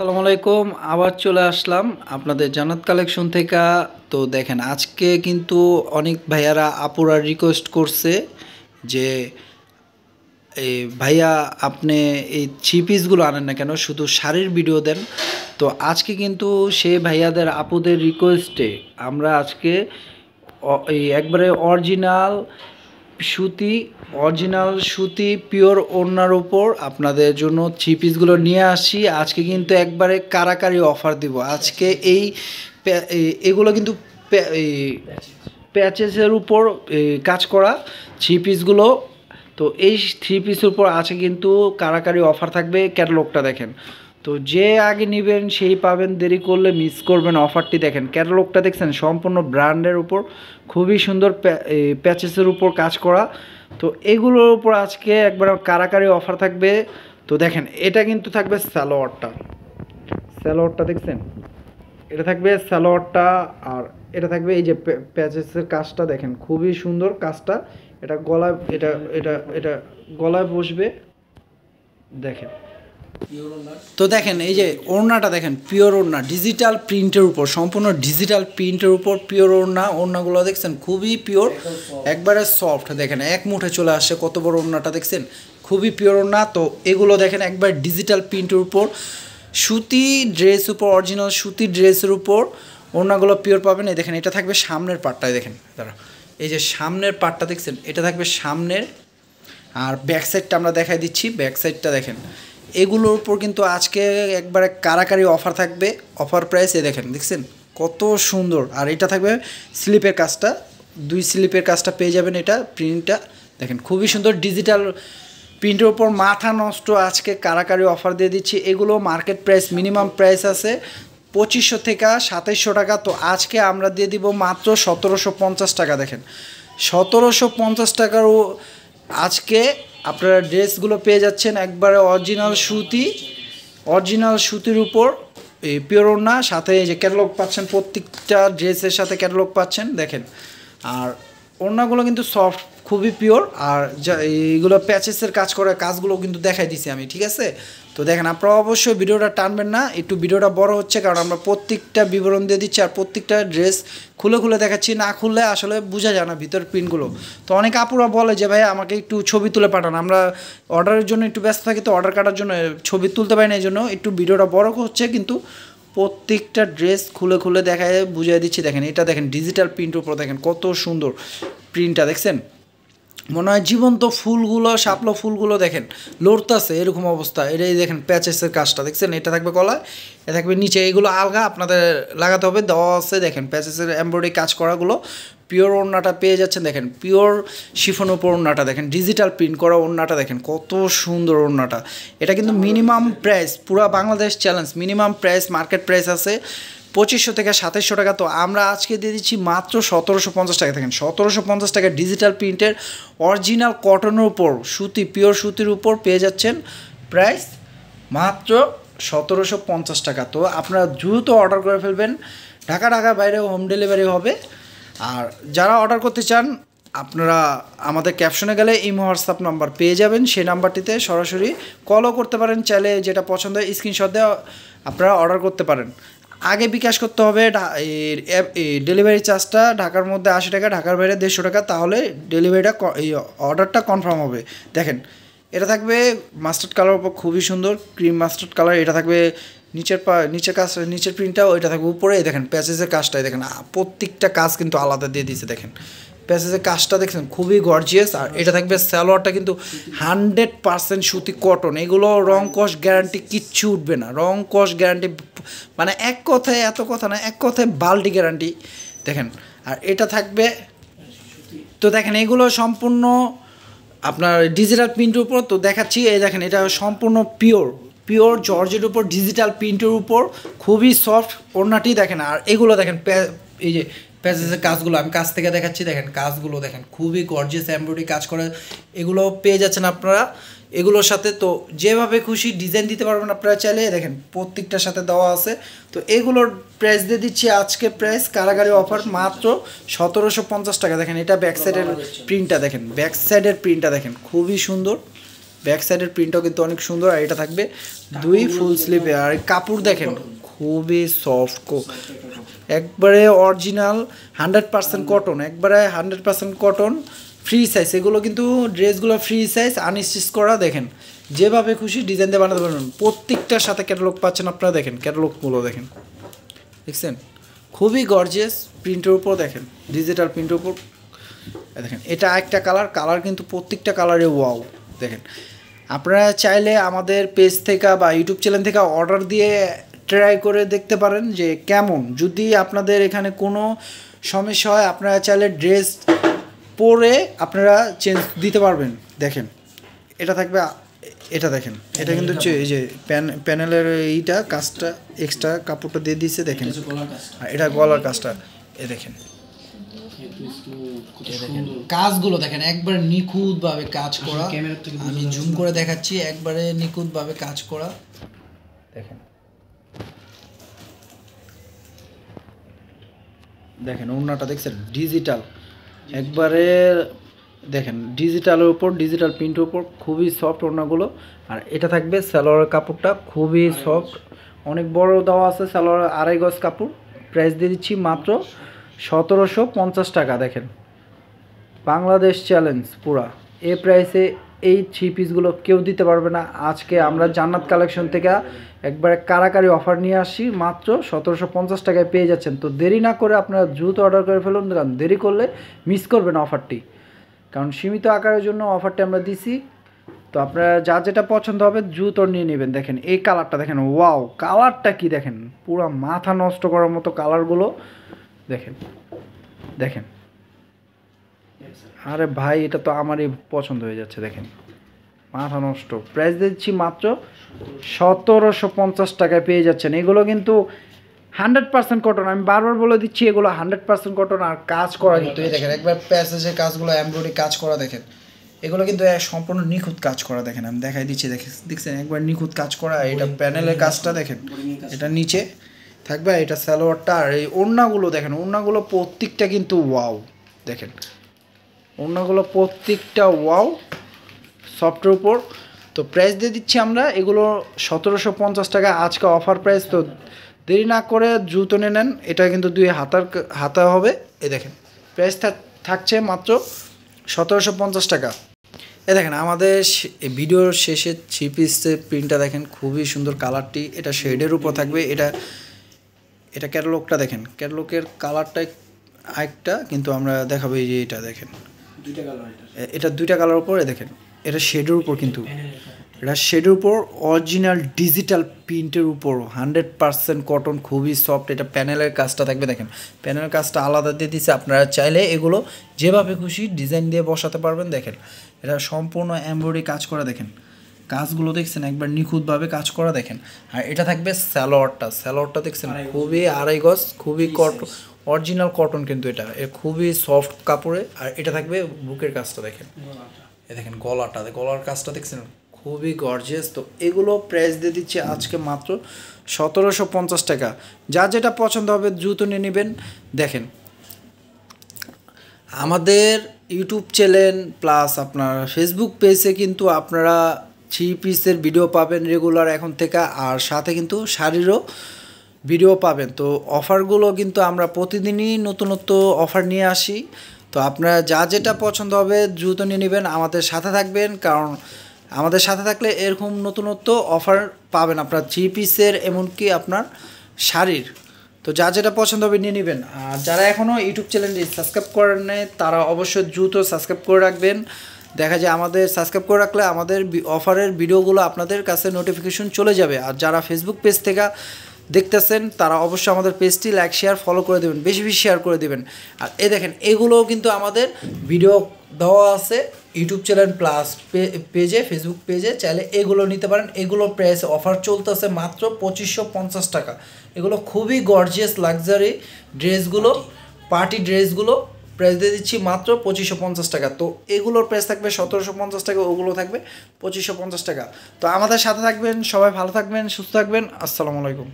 আসসালামু আলাইকুম। আবার চলে আসলাম আপনাদের জান্নাত কালেকশন থেকে। তো দেখেন আজকে কিন্তু অনেক ভাইয়ারা আপুরা রিকোয়েস্ট করছে যে এই ভাইয়া আপনি এই থ্রি পিসগুলো আনেন না কেন, শুধু শাড়ির ভিডিও দেন। তো আজকে কিন্তু সেই ভাইয়াদের আপুদের রিকোয়েস্টে আমরা আজকে এই একবারে অরিজিনাল সুতি পিওর ওড়নার উপর আপনাদের জন্য থ্রি পিসগুলো নিয়ে আসি। আজকে কিন্তু একবারে কারাকারি অফার দিব আজকে। এগুলো কিন্তু এই প্যাচেসের উপর কাজ করা থ্রি পিসগুলো। তো এই থ্রি পিসের উপর আছে কিন্তু কারাকারি অফার থাকবে। ক্যাটালগটা দেখেন, তো যে আগে নেবেন সেই পাবেন, দেরি করলে মিস করবেন অফারটি। দেখেন ক্যাটালগটা দেখছেন, সম্পূর্ণ ব্র্যান্ডের উপর খুবই সুন্দর প্যাচেসের উপর কাজ করা। তো এগুলোর উপর আজকে একবার কারাকারি অফার থাকবে। তো দেখেন এটা কিন্তু থাকবে স্যালোয়ারটা দেখছেন, এটা থাকবে স্যালোয়ারটা। আর এটা থাকবে এই যে প্যাচেসের কাজটা দেখেন, খুবই সুন্দর কাজটা। এটা গলায় এটা গলায় বসবে দেখেন। তো দেখেন এই যে ওড়নাটা দেখেন, পিওর ওড়না, ডিজিটাল প্রিন্টের উপর, সম্পূর্ণ ডিজিটাল প্রিন্টের উপর পিওর ওড়নাগুলো দেখছেন খুবই পিওর, একবারে সফট। দেখেন এক মুঠে চলে আসে, কত বড় ওড়নাটা দেখছেন, খুবই পিওর ওড়না। তো এগুলো দেখেন একবার ডিজিটাল প্রিন্টের উপর সুতি ড্রেস উপর, অরিজিনাল সুতি ড্রেসের উপর ওড়নাগুলো পিওর পাবেন। এই দেখেন এটা থাকবে সামনের পার্টটায়, দেখেন দাঁড়া, এই যে সামনের পার্টটা দেখছেন, এটা থাকবে সামনের। আর ব্যাক সাইডটা আমরা দেখাই দিচ্ছি, ব্যাক সাইডটা দেখেন। এগুলোর উপর কিন্তু আজকে একবারে কারাকারি অফার থাকবে, অফার প্রাইস। দেখেন দেখছেন কত সুন্দর। আর এটা থাকবে স্লিপের কাজটা, 2 স্লিপের কাজটা পেয়ে যাবেন। এটা প্রিন্টটা দেখেন খুবই সুন্দর, ডিজিটাল প্রিন্টের উপর মাথা নষ্ট আজকে কারাকারি অফার দিয়ে দিচ্ছি। এগুলো মার্কেট প্রাইস মিনিমাম প্রাইস আছে 2500 থেকে 2700 টাকা। তো আজকে আমরা দিয়ে দিব মাত্র 1750 টাকা। দেখেন 1750 টাকারও আজকে আপনারা ড্রেসগুলো পেয়ে যাচ্ছেন একবারে অরিজিনাল সুতির উপর এই পিওর ওড়না, সাথে এই যে ক্যাটালগ পাচ্ছেন, প্রত্যেকটা ড্রেসের সাথে ক্যাটালগ পাচ্ছেন দেখেন। আর ওড়নাগুলো কিন্তু সফট, খুবই পিওর। আর যা এইগুলো প্যাচেসের কাজ করে, কাজগুলো কিন্তু দেখাই দিছি আমি, ঠিক আছে? তো দেখেন আপনারা অবশ্যই ভিডিওটা টানবেন না, একটু ভিডিওটা বড় হচ্ছে কারণ আমরা প্রত্যেকটা বিবরণ দিয়ে দিচ্ছি। আর প্রত্যেকটা ড্রেস খুলে খুলে দেখাচ্ছি, না খুললে আসলে বোঝা যায় না ভিতর প্রিন্টগুলো। তো অনেক আপুরা বলে যে ভাই আমাকে একটু ছবি তুলে পাঠান, আমরা অর্ডারের জন্য একটু ব্যস্ত থাকি, তো অর্ডার কাটার জন্য ছবি তুলতে পারি না, এই জন্য একটু ভিডিওটা বড় হচ্ছে। কিন্তু প্রত্যেকটা ড্রেস খুলে খুলে দেখায় বুঝিয়ে দিচ্ছি। দেখেন এটা দেখেন ডিজিটাল প্রিন্টের উপর, দেখেন কত সুন্দর প্রিন্টটা দেখছেন, মনে হয় জীবন্ত ফুলগুলো, শাপলা ফুলগুলো দেখেন লড়তাছে এরকম অবস্থা। এটাই দেখেন প্যাচেসের কাজটা দেখছেন, এটা থাকবে গলায়, এটা থাকবে নিচে। এইগুলো আলগা আপনাদের লাগাতে হবে, দেওয়া আছে। দেখেন প্যাচেসের এমব্রয়ডারি কাজ করাগুলো, পিওর ওড়নাটা পেয়ে যাচ্ছেন। দেখেন পিওর শিফন উপর ওড়নাটা দেখেন, ডিজিটাল প্রিন্ট করা ওড়নাটা দেখেন কত সুন্দর ওড়নাটা। এটা কিন্তু মিনিমাম প্রাইস, পুরা Bangladesh challenge, minimum price market price আছে 2500 থেকে 2700 টাকা। তো আমরা আজকে দিয়ে দিচ্ছি মাত্র 1750 টাকা। থাকেন 1750 টাকা ডিজিটাল প্রিন্টের অরিজিনাল কটনের উপর সুতি, পিওর সুতির উপর পেয়ে যাচ্ছেন প্রাইস মাত্র 1750 টাকা। তো আপনারা দ্রুত অর্ডার করে ফেলবেন, ঢাকার বাইরে হোম ডেলিভারি হবে। আর যারা অর্ডার করতে চান আপনারা আমাদের ক্যাপশনে গেলে ইমো হোয়াটসঅ্যাপ নাম্বার পেয়ে যাবেন, সেই নাম্বারটিতে সরাসরি কলও করতে পারেন, চাইলে যেটা পছন্দ হয় স্ক্রিনশট দিয়ে আপনারা অর্ডার করতে পারেন। আগে বিকাশ করতে হবে ডেলিভারি চার্জটা, ঢাকার মধ্যে 80 টাকা, ঢাকার বাইরে 150 টাকা, তাহলে ডেলিভারিটা অর্ডারটা কনফার্ম হবে। দেখেন এটা থাকবে মাস্টার্ড কালার উপর, খুবই সুন্দর ক্রিম মাস্টার্ড কালার। এটা থাকবে নিচের প্রিন্টটাও, এটা থাকবে উপরে। দেখেন প্যাচেসের কাজটাই দেখেন, প্রত্যেকটা কাজ কিন্তু আলাদা দিয়ে দিয়েছে। দেখেন প্যাচেসের কাজটা দেখছেন খুবই গর্জিয়াস। আর এটা থাকবে সালোয়ারটা কিন্তু 100% সুতি কটন, এগুলো রং কস গ্যারান্টি কিচ্ছু উঠবে না, রং কস গ্যারান্টি মানে এক কথায়, এত কথা না, এক কথায় বাল্টি গ্যারান্টি দেখেন। আর এটা থাকবে, তো দেখেন এগুলো সম্পূর্ণ আপনার ডিজিটাল প্রিন্টের উপর। তো দেখাচ্ছি, এই দেখেন এটা সম্পূর্ণ পিওর জর্জের উপর, ডিজিটাল প্রিন্টের উপর, খুবই সফট ওড়নাটি দেখেন। আর এগুলো দেখেন এই যে প্যাচেসের কাজগুলো আমি কাছ থেকে দেখাচ্ছি, দেখেন কাজগুলো দেখেন খুবই গর্জিয়াস এমব্রয়ডারি কাজ করে। এগুলো পেয়ে যাচ্ছেন আপনারা এগুলোর সাথে। তো যেভাবে খুশি ডিজাইন দিতে পারবেন আপনারা চাইলে, দেখেন প্রত্যেকটার সাথে দেওয়া আছে। তো এগুলোর প্রাইস দিয়ে দিচ্ছি আজকে প্রাইস কারাগারি অফার মাত্র 1750 টাকা। দেখেন এটা ব্যাক সাইডের প্রিন্টটা দেখেন, ব্যাক সাইডের প্রিন্টটা দেখেন খুবই সুন্দর, ব্যাক সাইডের প্রিন্টটাও কিন্তু অনেক সুন্দর। আর এটা থাকবে 2 ফুল স্লিভে। আর কাপড় দেখেন খুবই সফট, একবারে অরিজিনাল 100% কটন, একবারে 100% কটন, ফ্রি সাইজ। এগুলো কিন্তু ড্রেসগুলো ফ্রি সাইজ, আনস্টিচ করা। দেখেন যেভাবে খুশি ডিজাইন দিয়ে বানাতে পারবেন। প্রত্যেকটার সাথে ক্যাটালগ পাচ্ছেন আপনারা। দেখেন ক্যাটালগুলো দেখেন, দেখছেন খুবই গর্জিয়াস প্রিন্টের উপর। দেখেন ডিজিটাল প্রিন্টের উপর। দেখেন এটা একটা কালার কিন্তু প্রত্যেকটা কালারে ওয়াও। দেখেন আপনারা চাইলে আমাদের পেজ থেকে বা ইউটিউব চ্যানেল থেকে অর্ডার দিয়ে ট্রাই করে দেখতে পারেন যে কেমন। যদি আপনাদের এখানে কোনো সমস্যা হয় আপনারা চাইলে ড্রেস পরে আপনারা চেঞ্জ দিতে পারবেন। দেখেন এটা থাকবে, এটা দেখেন এটা কিন্তু এই যে প্যানেলের এইটা কাজটা এক্সট্রা কাপড়টা দিয়ে দিচ্ছে। দেখেন এটা গলার কাজটা, এ দেখেন কাজগুলো দেখেন একবারে নিখুঁতভাবে কাজ করা। আমি জুম করে দেখাচ্ছি, একবারে নিখুঁতভাবে কাজ করা। দেখেন দেখেন ওড়নাটা দেখছেন ডিজিটাল, একবারে দেখেন ডিজিটালের উপর, ডিজিটাল প্রিন্টের উপর খুবই সফট ওড়নাগুলো। আর এটা থাকবে সালোয়ারের কাপড়টা খুবই সফট, অনেক বড় দেওয়া আছে সালোয়ার, 2.5 গজ কাপড়। প্রাইস দিয়ে দিচ্ছি মাত্র 1750 টাকা। দেখেন বাংলাদেশ চ্যালেঞ্জ পুরা, এই প্রাইসে এই 3 পিসগুলো কেউ দিতে পারবে না। আজকে আমরা জান্নাত কালেকশন থেকে একবারে কারাকারি অফার নিয়ে আসি, মাত্র 1750 টাকায় পেয়ে যাচ্ছেন। তো দেরি না করে আপনারা দ্রুত অর্ডার করে ফেলুন, কারণ দেরি করলে মিস করবেন অফারটি, কারণ সীমিত আকারের জন্য অফারটি আমরা দিছি। তো আপনারা যা যেটা পছন্দ হবে দ্রুত নিয়ে নেবেন। দেখেন এই কালারটা দেখেন, ওয়াও কালারটা কি দেখেন, পুরো মাথা নষ্ট করার মতো কালারগুলো। দেখেন দেখেন আরে ভাই এটা তো আমারই পছন্দ হয়ে যাচ্ছে। দেখেন মাথা নষ্ট। প্রাইস দিচ্ছি মাত্র 1750 টাকায় পেয়ে যাচ্ছেন। এগুলো কিন্তু 100% কটন, আমি বারবার বলে দিচ্ছি এগুলো 100% কটন। আর কাজ করা কিন্তু এই দেখেন একবার প্যাসেজের কাজগুলো, এমব্রয়ডারি কাজ করা। দেখেন এগুলো কিন্তু সম্পূর্ণ নিখুঁত কাজ করা। দেখেন আমি দেখাই দিচ্ছি, দেখছেন একবার নিখুঁত কাজ করা। এটা প্যানেলের কাজটা দেখেন, এটা নিচে থাকবে, এটা সালোয়ারটা। আর এই ওড়নাগুলো দেখেন, ওড়নাগুলো প্রত্যেকটা কিন্তু ওয়াও। দেখেন ওড়নাগুলো প্রত্যেকটা ওয়াও সফটের উপর। তো প্রাইস দিয়ে দিচ্ছি আমরা এগুলো 1750 টাকা আজকে অফার প্রাইস। তো দেরি না করে দ্রুত নিয়ে নেন। এটা কিন্তু 2 হাতা হবে। এই দেখেন প্রাইস থাকছে মাত্র 1750 টাকা। এ দেখেন আমাদের ভিডিওর শেষে 3 পিসের প্রিন্টটা দেখেন খুবই সুন্দর কালারটি। এটা শেডের উপর থাকবে। এটা ক্যাটালগটা দেখেন, ক্যাটালগের কালারটা আরেকটা কিন্তু আমরা দেখাবো। এই যে এটা দেখেন এটা 2টা কালার উপরে। দেখেন এটা শেডের উপর, কিন্তু এটা শেডের উপর অরিজিনাল ডিজিটাল প্রিন্টের উপর 100% কটন, খুবই সফট। এটা প্যানেলের কাজটা থাকবে। দেখেন প্যানেলের কাজটা আলাদা দিয়ে দিচ্ছে, আপনারা চাইলে এগুলো যেভাবে খুশি ডিজাইন দিয়ে বসাতে পারবেন। দেখেন এটা সম্পূর্ণ এমব্রয়ডারি কাজ করা। দেখেন কাজগুলো দেখছেন একবার নিখুঁতভাবে কাজ করা। দেখেন আর এটা থাকবে স্যালোয়ারটা দেখছেন খুবই 2.5 গজ, খুবই কটন, অরিজিনাল কটন কিন্তু এটা খুবই সফট কাপড়ে। আর এটা থাকবে বুকের কাজটা। দেখেন এ দেখেন গলার কাজটা দেখছেন খুবই গর্জিয়াস। তো এগুলো প্রাইস দিয়ে দিচ্ছে আজকে মাত্র 1750 টাকা। যা যেটা পছন্দ হবে দ্রুত নিয়ে নেবেন। দেখেন আমাদের ইউটিউব চ্যানেল প্লাস আপনার ফেসবুক পেজে কিন্তু আপনারা 3 পিসের ভিডিও পাবেন রেগুলার এখন থেকে। আর সাথে কিন্তু শাড়িরও ভিডিও পাবেন। তো অফারগুলো কিন্তু আমরা প্রতিদিনই নতুনত্ব অফার নিয়ে আসি। তো আপনারা যা যেটা পছন্দ হবে দ্রুত নিয়ে নেবেন, আমাদের সাথে থাকবেন, কারণ আমাদের সাথে থাকলে এরকম নতুনত্ব অফার পাবেন আপনার 3 পিসের, এমনকি আপনার শাড়ির। তো যা যেটা পছন্দ হবে নিয়ে নেবেন। আর যারা এখনও ইউটিউব চ্যানেলটি সাবস্ক্রাইব করেন নাই তারা অবশ্যই দ্রুত সাবস্ক্রাইব করে রাখবেন। দেখা যায় আমাদের সাবস্ক্রাইব করে রাখলে আমাদের অফারের ভিডিওগুলো আপনাদের কাছে নোটিফিকেশন চলে যাবে। আর যারা ফেসবুক পেজ থেকে দেখতেছেন তারা অবশ্যই আমাদের পেজটি লাইক শেয়ার ফলো করে দেবেন, বেশি বেশি শেয়ার করে দেবেন। আর এই দেখেন এগুলোও কিন্তু আমাদের ভিডিও দেওয়া আছে ইউটিউব চ্যানেল প্লাস পেজে, ফেসবুক পেজে, চাইলে এগুলো নিতে পারেন। এগুলো প্রাইস অফার চলতেছে মাত্র 2550 টাকা। এগুলো খুবই গর্জিয়াস লাক্সারি ড্রেসগুলো, পার্টি ড্রেসগুলো প্রাইস দিয়ে দিচ্ছি মাত্র 2550 টাকা। তো এগুলোর প্রাইস থাকবে 1750 টাকা, ওগুলো থাকবে 2550 টাকা। তো আমাদের সাথে থাকবেন, সবাই ভালো থাকবেন, সুস্থ থাকবেন। আসসালামু আলাইকুম।